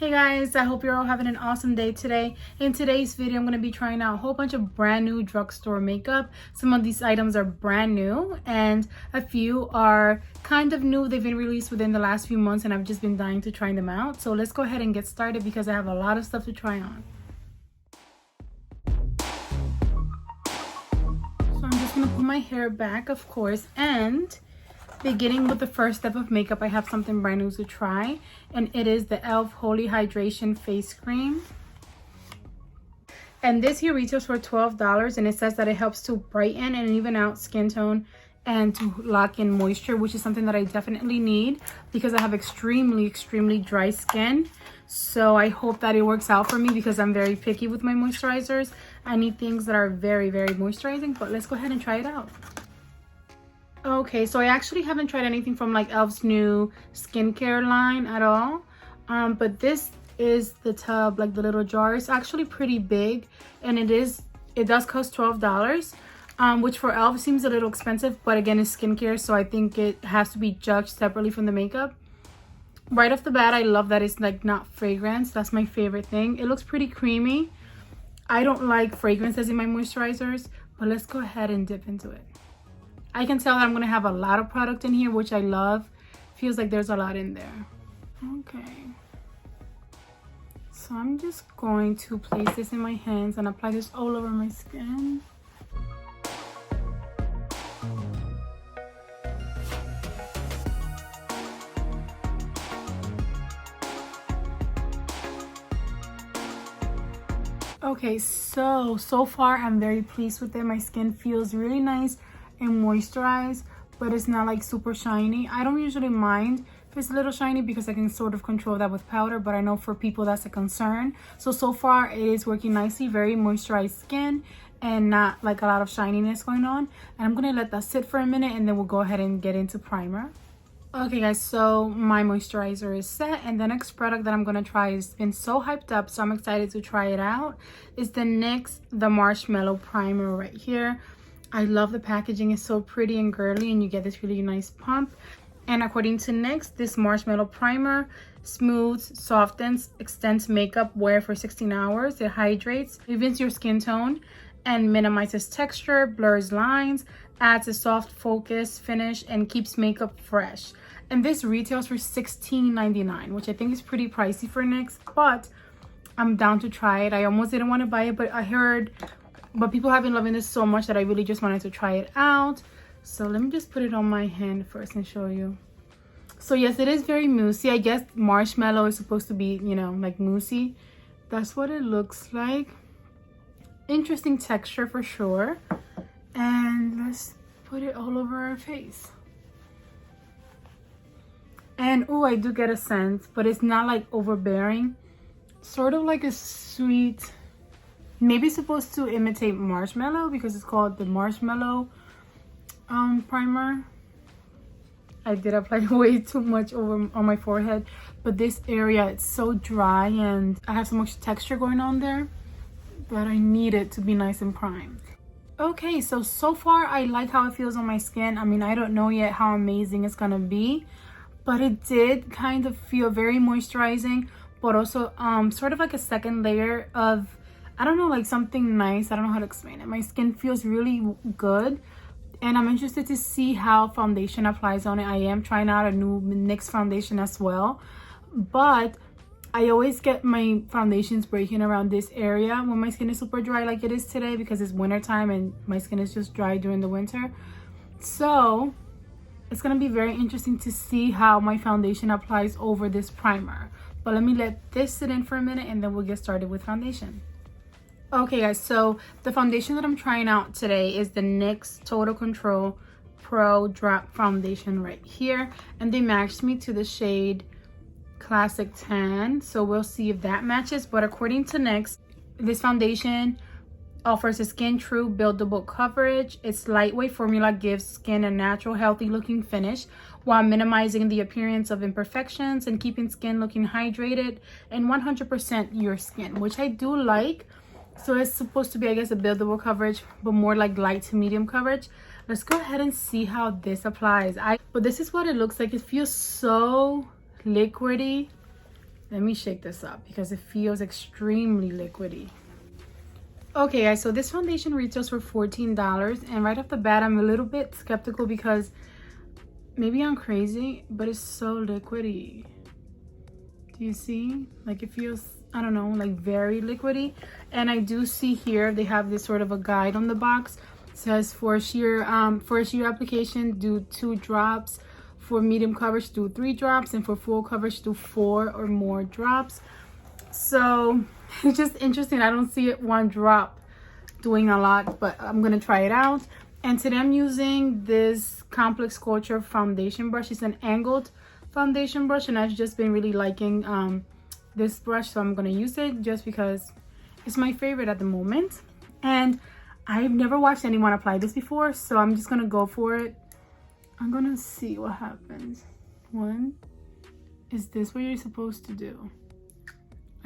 Hey guys, I hope you're all having an awesome day today. In today's video, I'm going to be trying out a whole bunch of brand new drugstore makeup. Some of these items are brand new and a few are kind of new. They've been released within the last few months and I've just been dying to try them out. So let's go ahead and get started because I have a lot of stuff to try on. So I'm just going to put my hair back, of course, and beginning with the first step of makeup, I have something brand new to try, and it is the e.l.f. Holy Hydration Face Cream. And this here retails for $12, and it says that it helps to brighten and even out skin tone and to lock in moisture, which is something that I definitely need because I have extremely dry skin. So I hope that it works out for me because I'm very picky with my moisturizers. I need things that are very moisturizing, but let's go ahead and try it out. Okay, so I actually haven't tried anything from like e.l.f.'s new skincare line at all. But this is the tub, like the little jar. It's actually pretty big, and it does cost $12, which for e.l.f. seems a little expensive, but again, it's skincare, so I think it has to be judged separately from the makeup. Right off the bat, I love that it's like not fragrance. That's my favorite thing. It looks pretty creamy. I don't like fragrances in my moisturizers, but let's go ahead and dip into it. I can tell that I'm going to have a lot of product in here, which I love. Feels like there's a lot in there. Okay. So I'm just going to place this in my hands and apply this all over my skin. Okay, so far I'm very pleased with it. My skin feels really nice and moisturized, but it's not like super shiny. I don't usually mind if it's a little shiny because I can sort of control that with powder, but I know for people that's a concern. So far it is working nicely. Very moisturized skin and not like a lot of shininess going on. And I'm gonna let that sit for a minute and then we'll go ahead and get into primer. Okay guys, so my moisturizer is set, and the next product that I'm gonna try has been so hyped up, so I'm excited to try it out. It's the Marshmallow Primer right here. I love the packaging. It's so pretty and girly, and you get this really nice pump. And according to NYX, this Marshmallow Primer smooths, softens, extends makeup wear for 16 hours. It hydrates, evens your skin tone, and minimizes texture, blurs lines, adds a soft focus finish, and keeps makeup fresh. And this retails for $16.99, which I think is pretty pricey for NYX, but I'm down to try it. I almost didn't want to buy it, but people have been loving this so much that I really just wanted to try it out. So let me just put it on my hand first and show you. So yes, it is very moussey. I guess marshmallow is supposed to be, you know, like moussey. That's what it looks like. Interesting texture for sure. And let's put it all over our face. And oh, I do get a scent, but it's not like overbearing. Sort of like a sweet, maybe it's supposed to imitate marshmallow because it's called the Marshmallow Primer. I did apply way too much on my forehead, but this area, it's so dry and I have so much texture going on there that I need it to be nice and primed. Okay, so far I like how it feels on my skin. I mean, I don't know yet how amazing it's gonna be, but it did kind of feel very moisturizing, but also sort of like a second layer of, I don't know, like something nice. I don't know how to explain it. My skin feels really good, and I'm interested to see how foundation applies on it. I am trying out a new NYX foundation as well, but I always get my foundations breaking around this area when my skin is super dry like it is today because it's winter time and my skin is just dry during the winter. So it's gonna be very interesting to see how my foundation applies over this primer. But let me let this sit in for a minute and then we'll get started with foundation. Okay guys, so the foundation that I'm trying out today is the NYX Total Control Pro Drop Foundation right here. And they matched me to the shade Classic Tan. So we'll see if that matches. But according to NYX, this foundation offers a skin true buildable coverage. Its lightweight formula gives skin a natural, healthy looking finish while minimizing the appearance of imperfections and keeping skin looking hydrated and 100% your skin, which I do like. So it's supposed to be, I guess, a buildable coverage, but more like light to medium coverage. Let's go ahead and see how this applies. But this is what it looks like. It feels so liquidy. Let me shake this up because it feels extremely liquidy. Okay, guys, so this foundation retails for $14, and right off the bat, I'm a little bit skeptical because maybe I'm crazy, but it's so liquidy. Do you see? Like, it feels, I don't know, like very liquidy. And I do see here they have this sort of a guide on the box. It says for a sheer application, do 2 drops. For medium coverage, do 3 drops, and for full coverage, do 4 or more drops. So it's just interesting. I don't see it 1 drop doing a lot, but I'm gonna try it out. And today I'm using this Complex Culture foundation brush. It's an angled foundation brush, and I've just been really liking this brush, so I'm gonna use it just because it's my favorite at the moment. And I've never watched anyone apply this before, so I'm just gonna go for it. I'm gonna see what happens. Is this what you're supposed to do?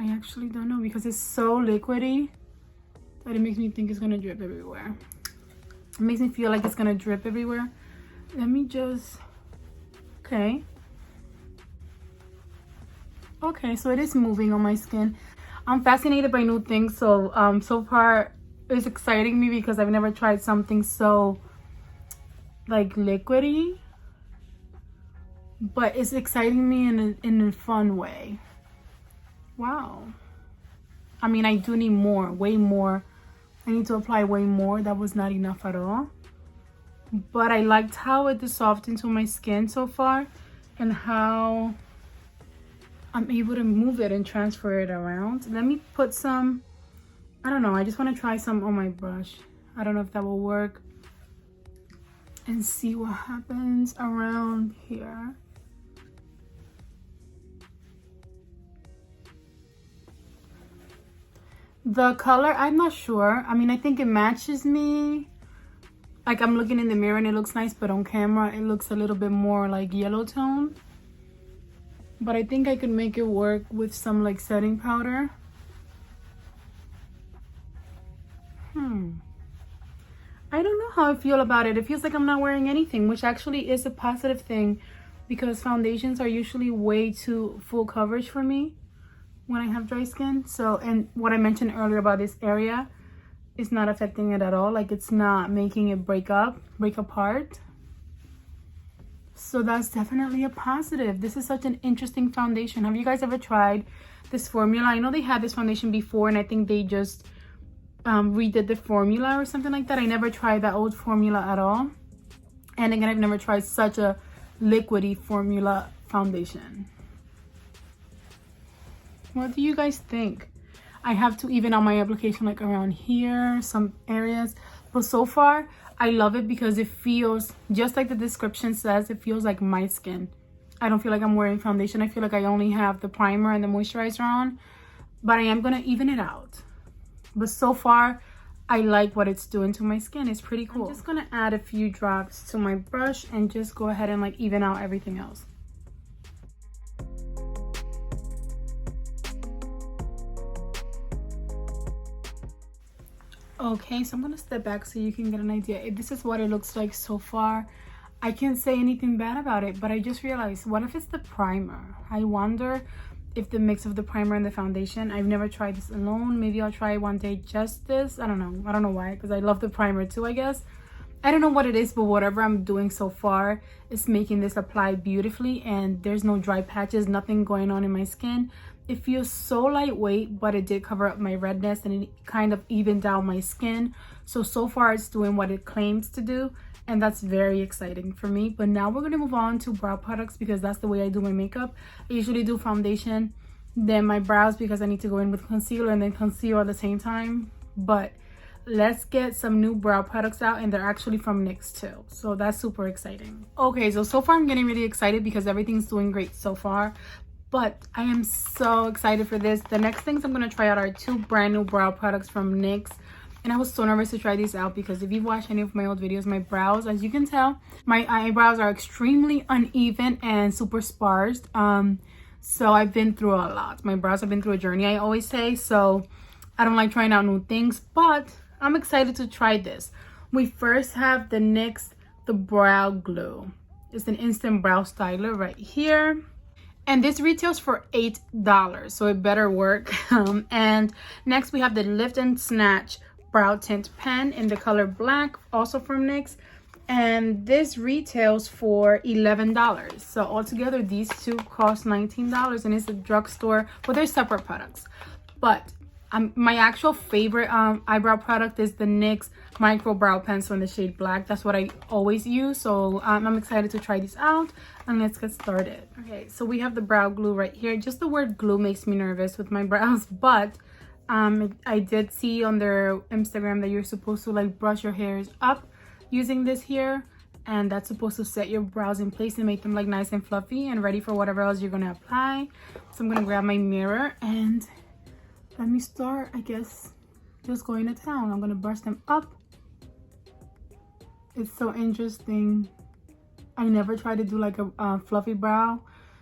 I actually don't know because it's so liquidy that it makes me think it's gonna drip everywhere. It makes me feel like it's gonna drip everywhere. Let me just, okay, so it is moving on my skin. I'm fascinated by new things, so so far it's exciting me because I've never tried something so like liquidy, but it's exciting me in a fun way. Wow. I mean, I do need more, way more. I need to apply way more. That was not enough at all. But I liked how it dissolved into my skin so far and how I'm able to move it and transfer it around. Let me put some, I don't know, I just want to try some on my brush. I don't know if that will work. And see what happens around here. The color, I'm not sure. I mean, I think it matches me. Like, I'm looking in the mirror and it looks nice, but on camera it looks a little bit more like yellow tone. But I think I could make it work with some like setting powder. I don't know how I feel about it. It feels like I'm not wearing anything, which actually is a positive thing because foundations are usually way too full coverage for me when I have dry skin. So, and what I mentioned earlier about this area is not affecting it at all. Like, it's not making it break apart. So that's definitely a positive. This is such an interesting foundation. Have you guys ever tried this formula? I know they had this foundation before, and I think they just redid the formula or something like that. I never tried that old formula at all. And again, I've never tried such a liquidy formula foundation. What do you guys think? I have to even out my application like around here, some areas. But so far, I love it because it feels, just like the description says, it feels like my skin. I don't feel like I'm wearing foundation. I feel like I only have the primer and the moisturizer on. But I am going to even it out. But so far, I like what it's doing to my skin. It's pretty cool. I'm just going to add a few drops to my brush and just go ahead and like even out everything else. Okay, so I'm going to step back so you can get an idea. This is what it looks like so far. I can't say anything bad about it, but I just realized, what if it's the primer? I wonder if the mix of the primer and the foundation. I've never tried this alone. Maybe I'll try one day just this. I don't know. I don't know why, because I love the primer too, I guess. I don't know what it is, but whatever I'm doing so far is making this apply beautifully, and there's no dry patches, nothing going on in my skin. It feels so lightweight, but it did cover up my redness and it kind of evened out my skin. So far it's doing what it claims to do, and that's very exciting for me. But now we're going to move on to brow products because that's the way I do my makeup. I usually do foundation, then my brows because I need to go in with concealer and then conceal at the same time. But let's get some new brow products out, and they're actually from NYX too, so that's super exciting. Okay, so far I'm getting really excited because everything's doing great so far, but I am so excited for this. The next things I'm going to try out are 2 brand new brow products from NYX. And I was so nervous to try these out because if you've watched any of my old videos, my brows, as you can tell, my eyebrows are extremely uneven and super sparse. So I've been through a lot. My brows have been through a journey, I always say. So I don't like trying out new things, but I'm excited to try this. We first have the NYX, the Brow Glue. It's an instant brow styler right here. And this retails for $8, so it better work. And next we have the Lift and Snatch Brow Tint Pen in the color black, also from NYX. And this retails for $11. So altogether, these two cost $19, and it's a drugstore. Well, they're separate products. But my actual favorite eyebrow product is the NYX Micro Brow Pencil in the shade black. That's what I always use. So I'm excited to try this out, and let's get started. Okay, so we have the brow glue right here. Just the word glue makes me nervous with my brows, but I did see on their Instagram that you're supposed to like brush your hairs up using this here, and that's supposed to set your brows in place and make them like nice and fluffy and ready for whatever else you're gonna apply. So I'm gonna grab my mirror and let me start, I guess, just going to town. I'm gonna brush them up. It's so interesting. I never tried to do like a fluffy brow,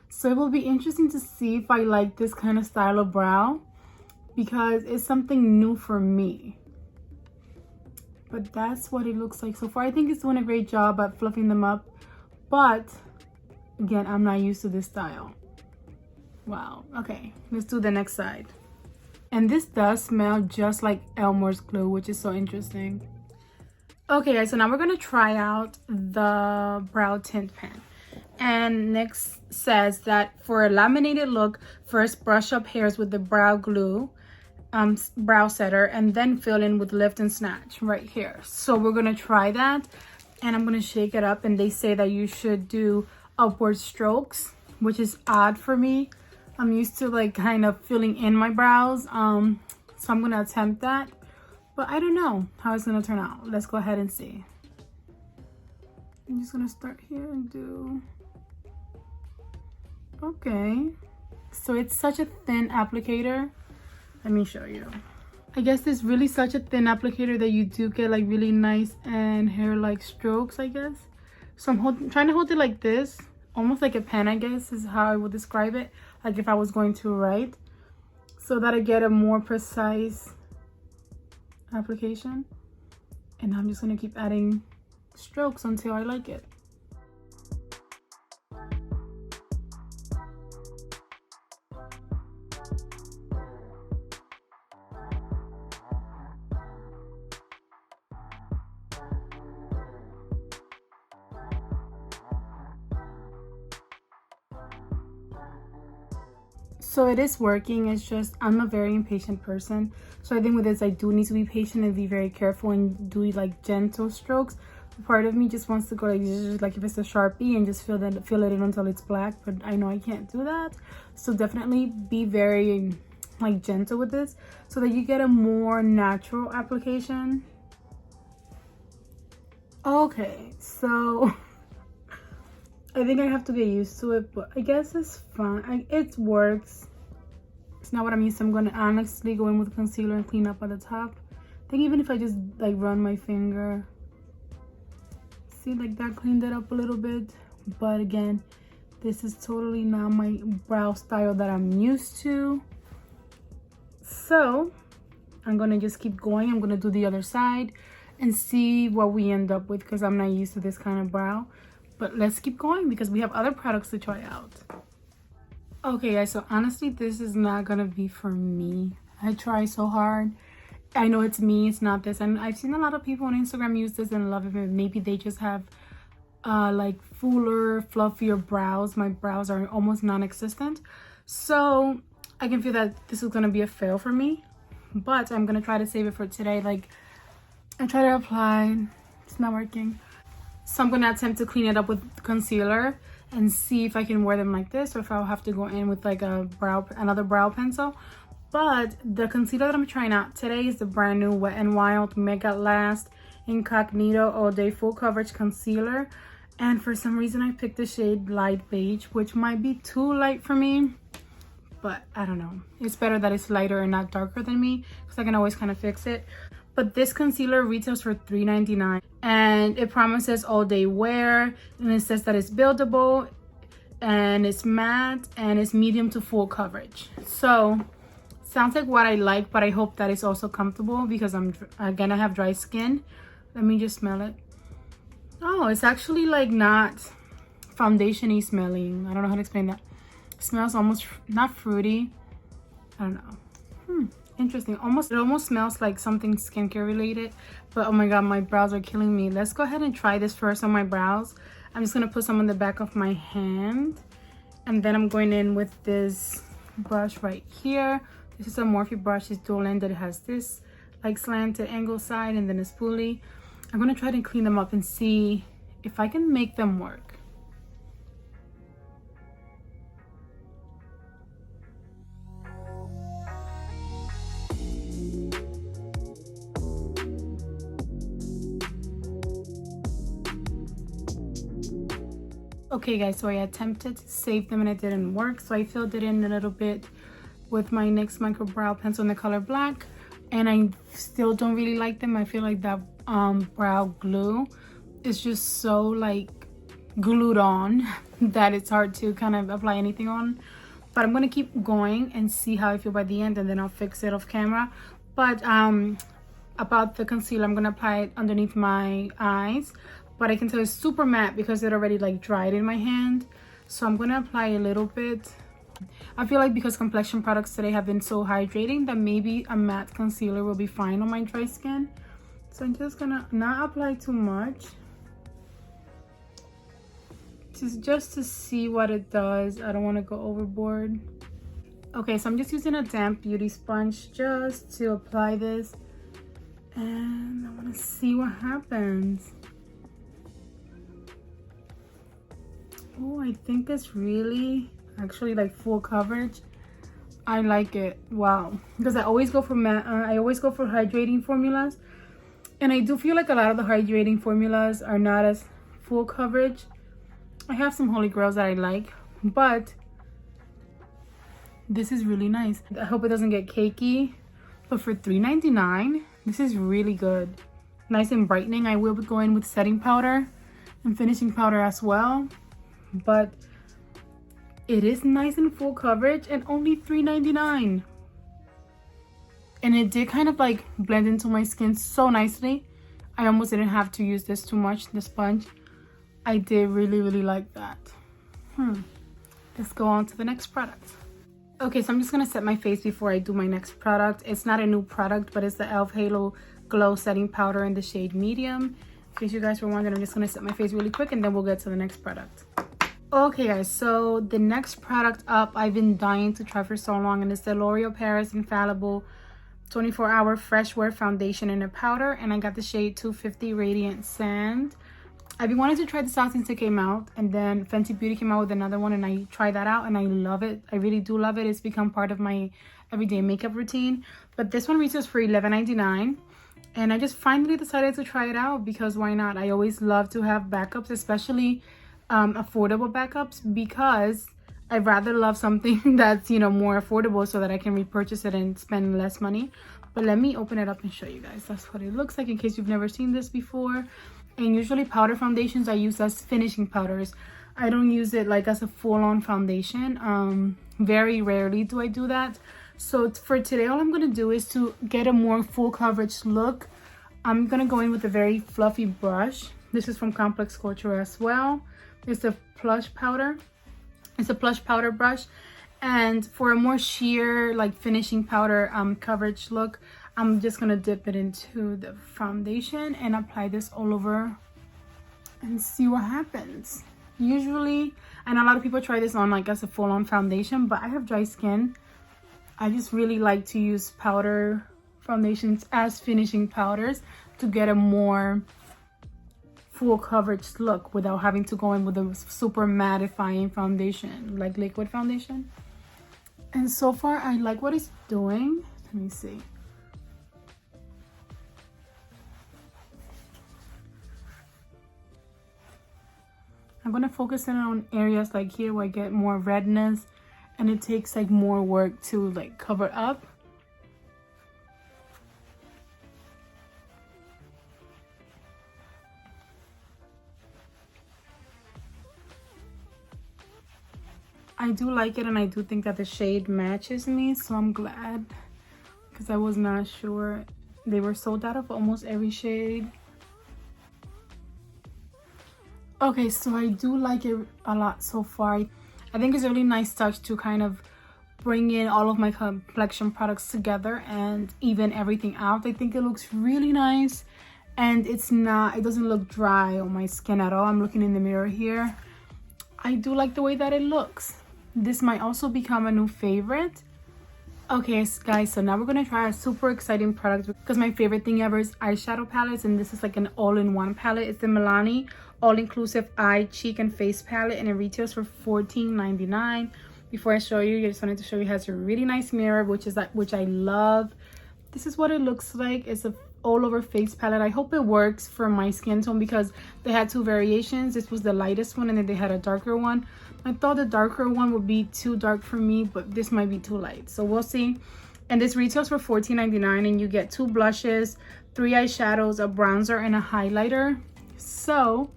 so it will be interesting to see if I like this kind of style of brow, because it's something new for me. But that's what it looks like so far. I think it's doing a great job at fluffing them up, but again, I'm not used to this style. Wow. Okay, let's do the next side. And this does smell just like Elmer's glue, which is so interesting. Okay guys, so now we're gonna try out the brow tint pen. And NYX says that for a laminated look, first brush up hairs with the brow glue, brow setter, and then fill in with Lift and Snatch right here. So we're gonna try that, and I'm gonna shake it up. And they say that you should do upward strokes, which is odd for me. I'm used to like kind of filling in my brows, so I'm gonna attempt that, but I don't know how it's gonna turn out. Let's go ahead and see. I'm just gonna start here and do, okay, so it's such a thin applicator. Let me show you. I guess it's really such a thin applicator that you do get like really nice and hair-like strokes, I guess. So I'm trying to hold it like this, almost like a pen, I guess is how I would describe it, like if I was going to write, so that I get a more precise application. And I'm just gonna keep adding strokes until I like it. So it is working. It's just I'm a very impatient person, so I think with this I do need to be patient and be very careful and do like gentle strokes. Part of me just wants to go like just like if it's a Sharpie and just fill it in until it's black, but I know I can't do that. So definitely be very like gentle with this so that you get a more natural application. Okay, so I think I have to get used to it, but I guess it's fine. It works. It's not what I'm used to. I'm going to honestly go in with concealer and clean up at the top. I think even if I just like run my finger, see, like that cleaned it up a little bit. But again, this is totally not my brow style that I'm used to. So I'm going to just keep going. I'm going to do the other side and see what we end up with, because I'm not used to this kind of brow. But let's keep going because we have other products to try out. Okay guys, so honestly this is not gonna be for me. I try so hard. I know it's me, it's not this. And I've seen a lot of people on Instagram use this and love it. Maybe they just have like fuller, fluffier brows. My brows are almost non-existent, so I can feel that this is gonna be a fail for me. But I'm gonna try to save it for today. Like I try to apply, it's not working. So I'm gonna attempt to clean it up with concealer and see if I can wear them like this, or if I'll have to go in with like another brow pencil. But the concealer that I'm trying out today is the brand new Wet n Wild Mega Last Incognito All Day Full Coverage Concealer. And for some reason I picked the shade Light Beige, which might be too light for me, but I don't know. It's better that it's lighter and not darker than me, because I can always kind of fix it. But this concealer retails for $3.99 and it promises all day wear, and it says that it's buildable and it's matte and it's medium to full coverage. So sounds like what I like, but I hope that it's also comfortable because I'm gonna have dry skin. Let me just smell it. Oh, it's actually like not foundation-y smelling. I don't know how to explain that. Smells almost not fruity. I don't know. Interesting. It almost smells like something skincare related. But oh my god, my brows are killing me. Let's go ahead and try this first on my brows. I'm just gonna put some on the back of my hand, and then I'm going in with this brush right here. This is a Morphe brush. It's dual ended. It has this like slanted angle side and then a spoolie. I'm gonna try to clean them up and see if I can make them work. Okay guys, so I attempted to save them and it didn't work, so I filled it in a little bit with my NYX micro brow pencil in the color black, and I still don't really like them. I feel like that brow glue is just so like glued on that it's hard to kind of apply anything on. But I'm gonna keep going and see how I feel by the end, and then I'll fix it off camera. But about the concealer, I'm gonna apply it underneath my eyes, but I can tell it's super matte because it already like dried in my hand. So I'm gonna apply a little bit. I feel like because complexion products today have been so hydrating that maybe a matte concealer will be fine on my dry skin. So I'm just gonna not apply too much, just to see what it does. I don't want to go overboard. Okay, so I'm just using a damp beauty sponge just to apply this, and I want to see what happens. Oh, I think it's really actually like full coverage. I like it. Wow, because I always go for hydrating formulas, and I do feel like a lot of the hydrating formulas are not as full coverage. I have some holy grails that I like, but this is really nice. I hope it doesn't get cakey, but for $3.99 this is really good. Nice and brightening. I will be going with setting powder and finishing powder as well, but it is nice and full coverage and only $3.99. And it did kind of like blend into my skin so nicely. I almost didn't have to use this too much, the sponge. I did really like that. Let's go on to the next product. Okay, so I'm just gonna set my face before I do my next product. It's not a new product, but it's the e.l.f. Halo Glow Setting Powder in the shade Medium. In case you guys were wondering, I'm just gonna set my face really quick and then we'll get to the next product. Okay guys, so the next product up, I've been dying to try for so long, and it's the L'Oreal Paris Infallible 24-Hour Fresh Wear Foundation in a powder, and I got the shade 250 Radiant Sand. I've been wanting to try this out since it came out, and then Fenty Beauty came out with another one and I tried that out and I love it. I really do love it. It's become part of my everyday makeup routine. But this one retails for $11.99, and I just finally decided to try it out because why not? I always love to have backups, especially affordable backups, because I'd rather love something that's, you know, more affordable so that I can repurchase it and spend less money. But let me open it up and show you guys. That's what it looks like in case you've never seen this before. And usually powder foundations I use as finishing powders. I don't use it like as a full-on foundation. Very rarely do I do that. So for today, all I'm going to do is to get a more full coverage look. I'm going to go in with a very fluffy brush. This is from Complex Culture as well. It's a plush powder. It's a plush powder brush. And for a more sheer like finishing powder coverage look, I'm just gonna dip it into the foundation and apply this all over and see what happens. Usually, and a lot of people try this on like as a full-on foundation, but I have dry skin. I just really like to use powder foundations as finishing powders to get a more full coverage look without having to go in with a super mattifying foundation, like liquid foundation. And so far, I like what it's doing. Let me see. I'm gonna focus in on areas like here where I get more redness and it takes like more work to like cover up. I do like it, and I do think that the shade matches me, so I'm glad, because I was not sure. They were sold out of almost every shade. Okay, so I do like it a lot so far. I think it's a really nice touch to kind of bring in all of my complexion products together and even everything out. I think it looks really nice, and it doesn't look dry on my skin at all. I'm looking in the mirror here. I do like the way that it looks. This might also become a new favorite. Okay guys, so now we're gonna try a super exciting product because my favorite thing ever is eyeshadow palettes, and this is like an all-in-one palette. It's the Milani all-inclusive eye, cheek, and face palette, and it retails for $14.99. Before I show you, I just wanted to show you it has a really nice mirror, which I love. This is what it looks like. It's a all over face palette. I hope it works for my skin tone because they had two variations. This was the lightest one, and then they had a darker one. I thought the darker one would be too dark for me, but this might be too light, so we'll see. And this retails for $14.99, and you get 2 blushes, 3 eyeshadows, a bronzer, and a highlighter. So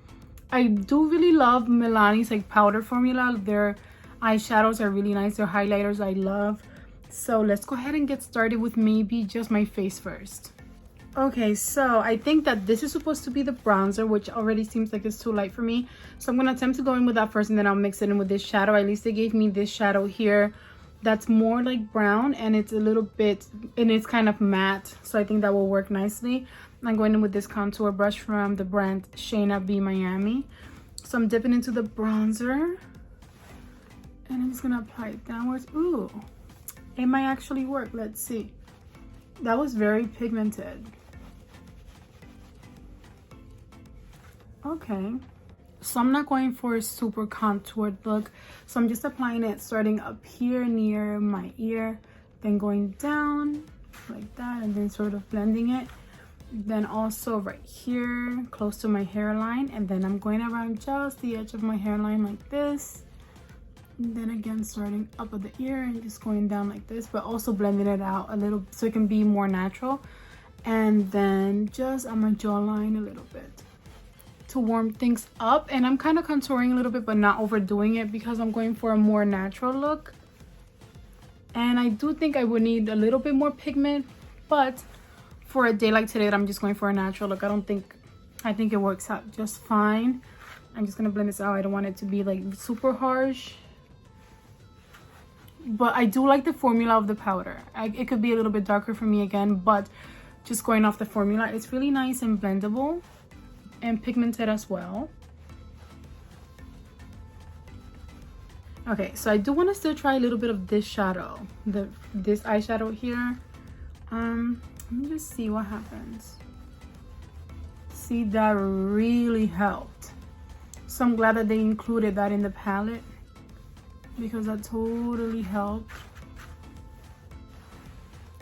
I do really love Milani's like powder formula. Their eyeshadows are really nice. Their highlighters I love. So let's go ahead and get started with maybe just my face first. Okay, so I think that this is supposed to be the bronzer, which already seems like it's too light for me. So I'm going to attempt to go in with that first, and then I'll mix it in with this shadow. At least they gave me this shadow here that's more like brown, and it's a little bit, and it's kind of matte. So I think that will work nicely. I'm going in with this contour brush from the brand Shayna B Miami. So I'm dipping into the bronzer, and I'm just going to apply it downwards. Ooh, it might actually work. Let's see. That was very pigmented. Okay, so I'm not going for a super contoured look, so I'm just applying it starting up here near my ear, then going down like that, and then sort of blending it, then also right here close to my hairline, and then I'm going around just the edge of my hairline like this, and then again starting up at the ear and just going down like this, but also blending it out a little so it can be more natural, and then just on my jawline a little bit to warm things up. And I'm kind of contouring a little bit but not overdoing it because I'm going for a more natural look, and I do think I would need a little bit more pigment, but for a day like today I'm just going for a natural look. I think it works out just fine. I'm just gonna blend this out. I don't want it to be like super harsh, but I do like the formula of the powder. It could be a little bit darker for me again, but just going off the formula, it's really nice and blendable and pigmented as well. Okay, so I do want to still try a little bit of this shadow, this eyeshadow here. Let me just see what happens. See, that really helped. So I'm glad that they included that in the palette because that totally helped.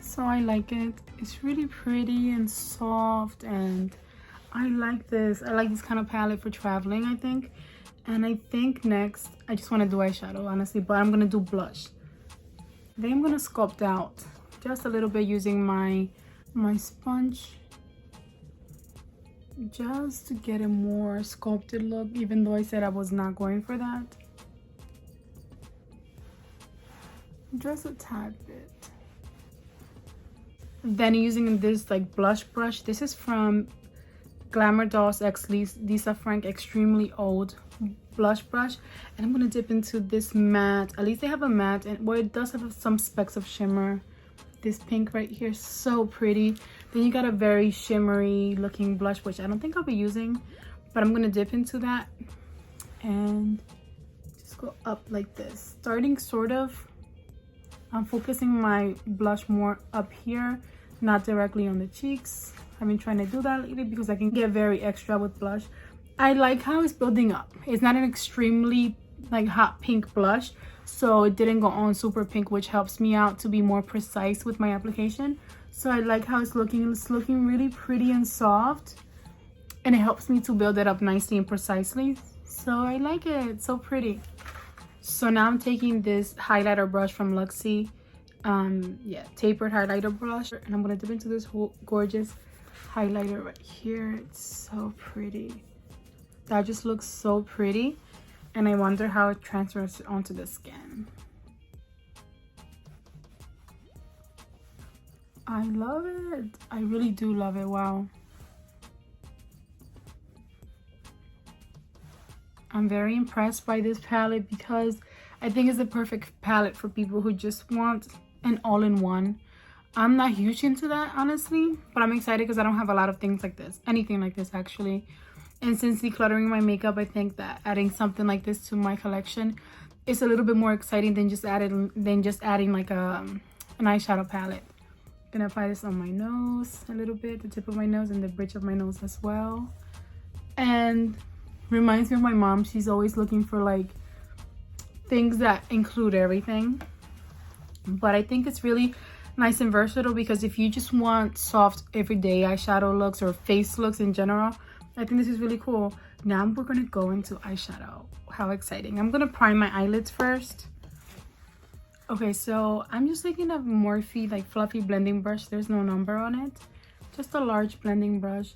So I like it. It's really pretty and soft, and I like this. I like this kind of palette for traveling, I think. And I think next, I just want to do eyeshadow, honestly, but I'm going to do blush. Then I'm going to sculpt out just a little bit using my sponge, just to get a more sculpted look, even though I said I was not going for that. Just a tad bit. Then using this like blush brush, this is from Glamour Dolls X Lisa Frank Extremely Old blush brush, and I'm gonna dip into this matte. At least they have a matte, and well, it does have some specks of shimmer. This pink right here, so pretty. Then you got a very shimmery looking blush, which I don't think I'll be using, but I'm gonna dip into that and just go up like this, starting sort of. I'm focusing my blush more up here, not directly on the cheeks. I've been trying to do that lately because I can get very extra with blush. I like how it's building up. It's not an extremely like hot pink blush, so it didn't go on super pink, which helps me out to be more precise with my application. So I like how it's looking. It's looking really pretty and soft, and it helps me to build it up nicely and precisely. So I like it. It's so pretty. So now I'm taking this highlighter brush from Luxie, tapered highlighter brush, and I'm gonna dip into this whole gorgeous highlighter right here. It's so pretty. That just looks so pretty, and I wonder how it transfers onto the skin. I love it. I really do love it. Wow. I'm very impressed by this palette because I think it's the perfect palette for people who just want an all-in-one. I'm not huge into that, honestly, but I'm excited because I don't have a lot of things like this, anything like this actually. And since decluttering my makeup, I think that adding something like this to my collection is a little bit more exciting than just adding like an eyeshadow palette. Gonna apply this on my nose a little bit, the tip of my nose and the bridge of my nose as well. And reminds me of my mom. She's always looking for like things that include everything. But I think it's really nice and versatile because if you just want soft everyday eyeshadow looks or face looks in general, I think this is really cool. Now we're gonna go into eyeshadow. How exciting. I'm gonna prime my eyelids first. Okay, so I'm just taking a Morphe like fluffy blending brush. There's no number on it, just a large blending brush.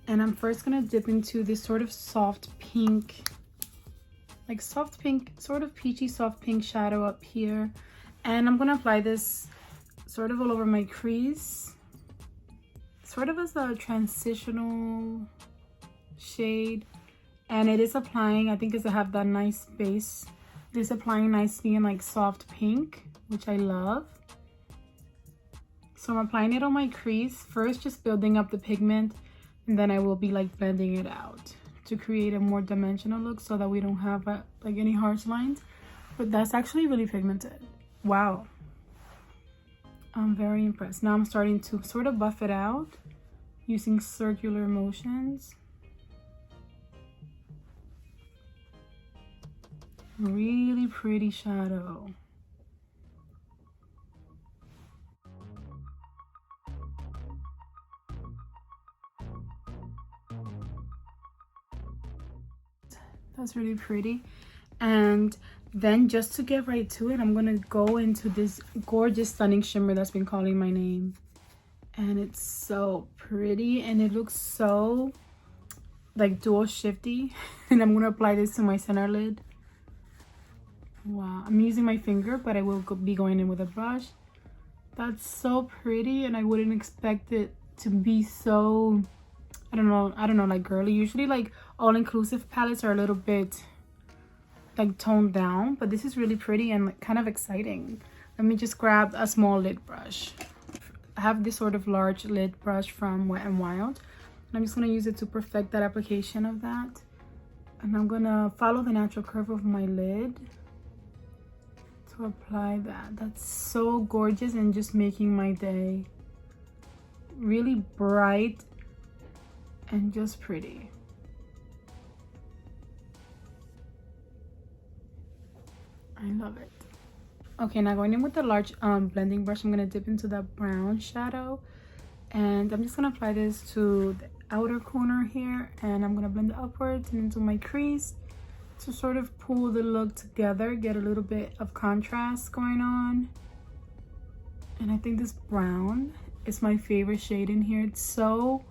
And I'm first gonna dip into this sort of soft pink, like soft pink, sort of peachy soft pink shadow up here. And I'm gonna apply this sort of all over my crease, sort of as a transitional shade. And it is applying, I think it's to have that nice base. It is applying nicely in like soft pink, which I love. So I'm applying it on my crease first, just building up the pigment, and then I will be like blending it out to create a more dimensional look so that we don't have like any harsh lines. But that's actually really pigmented. Wow, I'm very impressed. Now I'm starting to sort of buff it out using circular motions. Really pretty shadow. That's really pretty. And then just to get right to it, I'm gonna go into this gorgeous stunning shimmer that's been calling my name. And it's so pretty and it looks so like dual shifty. And I'm gonna apply this to my center lid. Wow, I'm using my finger, but I will be going in with a brush. That's so pretty, and I wouldn't expect it to be so, I don't know, like girly. Usually like all-inclusive palettes are a little bit like toned down, but this is really pretty and like, kind of exciting. Let me just grab a small lid brush. I have this sort of large lid brush from Wet n Wild, and I'm just gonna use it to perfect that application of that. And I'm gonna follow the natural curve of my lid to apply that. That's so gorgeous and just making my day. Really bright and just pretty. I love it. Okay, now going in with the large blending brush, I'm gonna dip into that brown shadow, and I'm just gonna apply this to the outer corner here, and I'm gonna blend it upwards and into my crease to sort of pull the look together, get a little bit of contrast going on. And I think this brown is my favorite shade in here. It's so,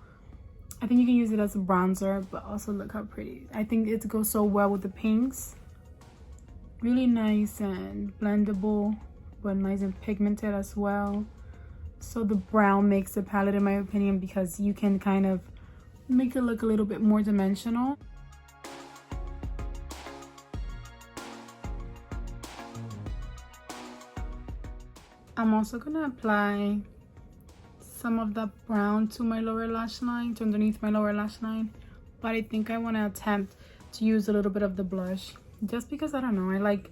I think you can use it as a bronzer, but also look how pretty. I think it goes so well with the pinks. Really nice and blendable, but nice and pigmented as well. So the brown makes the palette, in my opinion, because you can kind of make it look a little bit more dimensional. I'm also gonna apply some of that brown to my lower lash line, to underneath my lower lash line, but I think I want to attempt to use a little bit of the blush, just because I don't know, I like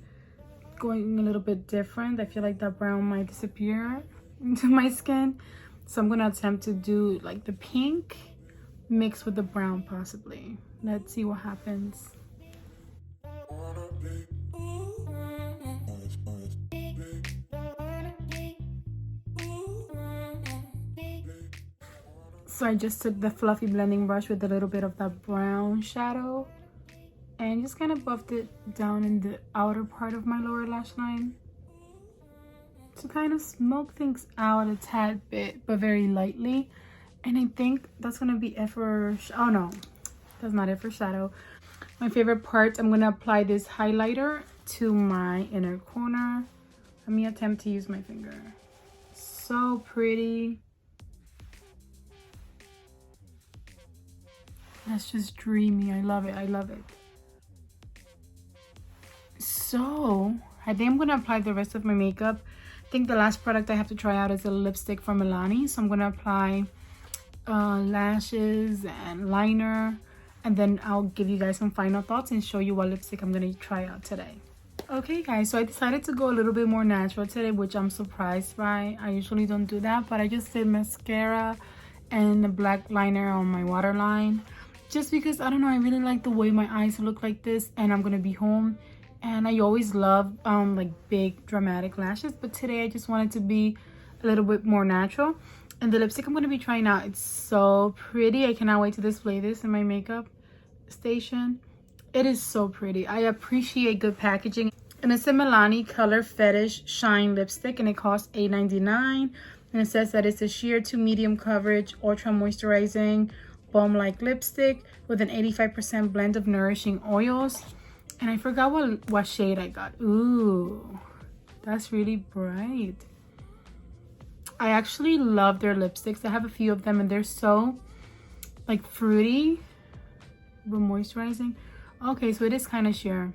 going a little bit different. I feel like that brown might disappear into my skin, so I'm gonna attempt to do like the pink mixed with the brown possibly. Let's see what happens. So I just took the fluffy blending brush with a little bit of that brown shadow and just kind of buffed it down in the outer part of my lower lash line to kind of smoke things out a tad bit, but very lightly. And I think that's gonna be it for, oh no, that's not it for shadow. My favorite part, I'm gonna apply this highlighter to my inner corner. Let me attempt to use my finger. So pretty. That's just dreamy. I love it. I love it. So I think I'm gonna apply the rest of my makeup. I think the last product I have to try out is a lipstick from Milani, so I'm gonna apply lashes and liner, and then I'll give you guys some final thoughts and show you what lipstick I'm gonna try out today. Okay guys, so I decided to go a little bit more natural today, which I'm surprised by. I usually don't do that, but I just did mascara and a black liner on my waterline, just because I don't know, I really like the way my eyes look like this, and I'm gonna be home, and I always love like big dramatic lashes, but today I just wanted to be a little bit more natural. And the lipstick I'm going to be trying out, it's so pretty. I cannot wait to display this in my makeup station. It is so pretty. I appreciate good packaging. And it's a Milani Color Fetish Shine lipstick, and it costs $8.99. And it says that it's a sheer to medium coverage, ultra moisturizing, balm-like lipstick with an 85% blend of nourishing oils. And I forgot what shade I got. Ooh, that's really bright. I actually love their lipsticks. I have a few of them, and they're so like fruity but moisturizing. Okay, so it is kind of sheer.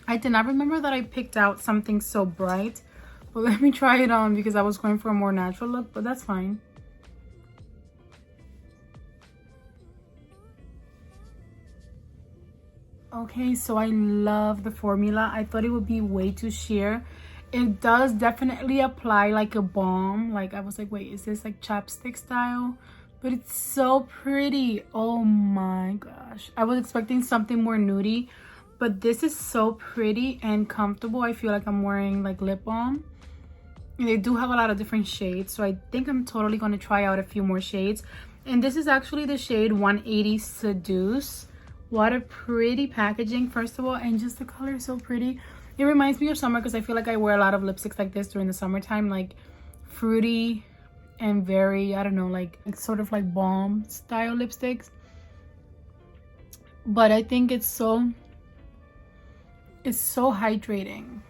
I did not remember that I picked out something so bright, but let me try it on because I was going for a more natural look, but that's fine. Okay, so I love the formula. I thought it would be way too sheer. It does definitely apply like a balm. Like I was like, wait, is this like chapstick style? But it's so pretty. Oh my gosh. I was expecting something more nudie, but this is so pretty and comfortable. I feel like I'm wearing like lip balm. And they do have a lot of different shades, so I think I'm totally going to try out a few more shades. And this is actually the shade 180 Seduce. What a pretty packaging, first of all, and just the color is so pretty. It reminds me of summer because I feel like I wear a lot of lipsticks like this during the summertime, like fruity and very, I don't know, like sort of like balm style lipsticks. But I think it's so hydrating,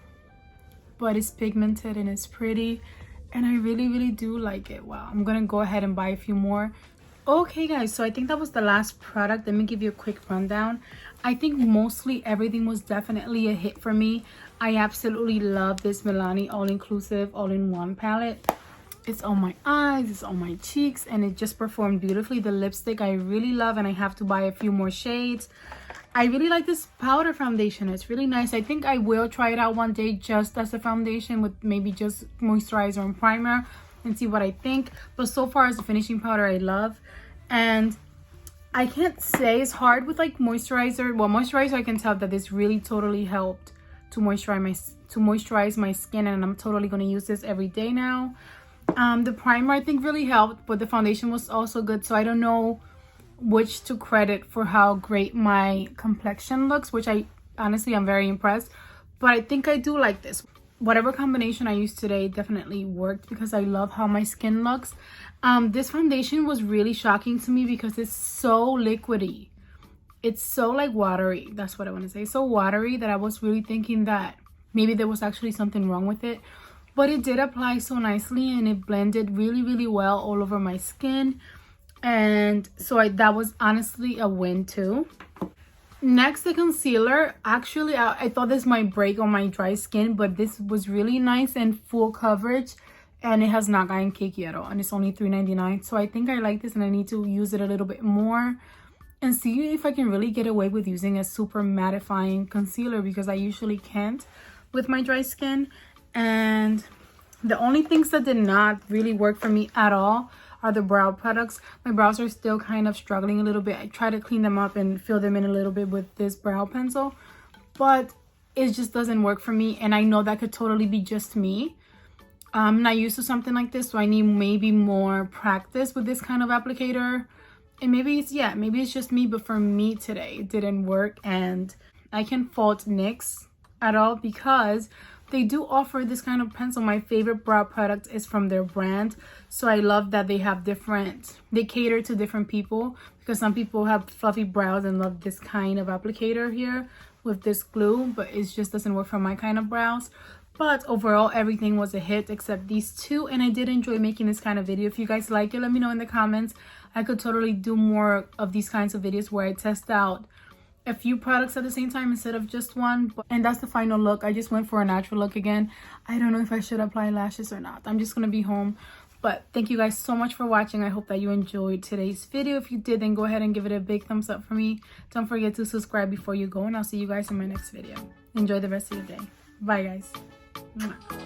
but it's pigmented and it's pretty, and I really do like it. Wow, I'm gonna go ahead and buy a few more. Okay guys, so I think that was the last product. Let me give you a quick rundown. I think mostly everything was definitely a hit for me. I absolutely love this Milani all-inclusive all-in-one palette. It's on my eyes, it's on my cheeks, and it just performed beautifully. The lipstick I really love, and I have to buy a few more shades. I really like this powder foundation. It's really nice. I think I will try it out one day just as a foundation with maybe just moisturizer and primer and see what I think. But so far as the finishing powder, I love. And I can't say it's hard with like moisturizer. Well, moisturizer, I can tell that this really totally helped to moisturize my skin, and I'm totally going to use this every day now. The primer I think really helped, but the foundation was also good, so I don't know which to credit for how great my complexion looks, which I honestly am very impressed. But I think I do like this. Whatever combination I used today definitely worked because I love how my skin looks. This foundation was really shocking to me because it's so liquidy. It's so like watery. That's what I want to say. So watery that I was really thinking that maybe there was actually something wrong with it. But it did apply so nicely, and it blended really well all over my skin. And so that was honestly a win too. Next, the concealer. Actually, I thought this might break on my dry skin, but this was really nice and full coverage, and it has not gotten cakey at all, and it's only $3.99. So I think I like this, and I need to use it a little bit more and see if I can really get away with using a super mattifying concealer, because I usually can't with my dry skin. And the only things that did not really work for me at all are the brow products. My brows are still kind of struggling a little bit. I try to clean them up and fill them in a little bit with this brow pencil, but it just doesn't work for me, and I know that could totally be just me. I'm not used to something like this, so I need maybe more practice with this kind of applicator. And maybe it's just me, but for me today it didn't work, and I can fault NYX at all because they do offer this kind of pencil. My favorite brow product is from their brand, so I love that they cater to different people, because some people have fluffy brows and love this kind of applicator here with this glue, but it just doesn't work for my kind of brows. But overall, everything was a hit except these two, and I did enjoy making this kind of video. If you guys like it, let me know in the comments. I could totally do more of these kinds of videos where I test out a few products at the same time instead of just one. And that's the final look. I just went for a natural look again. I don't know if I should apply lashes or not. I'm just gonna be home. But thank you guys so much for watching. I hope that you enjoyed today's video. If you did, then go ahead and give it a big thumbs up for me. Don't forget to subscribe before you go, and I'll see you guys in my next video. Enjoy the rest of your day. Bye guys. Mwah.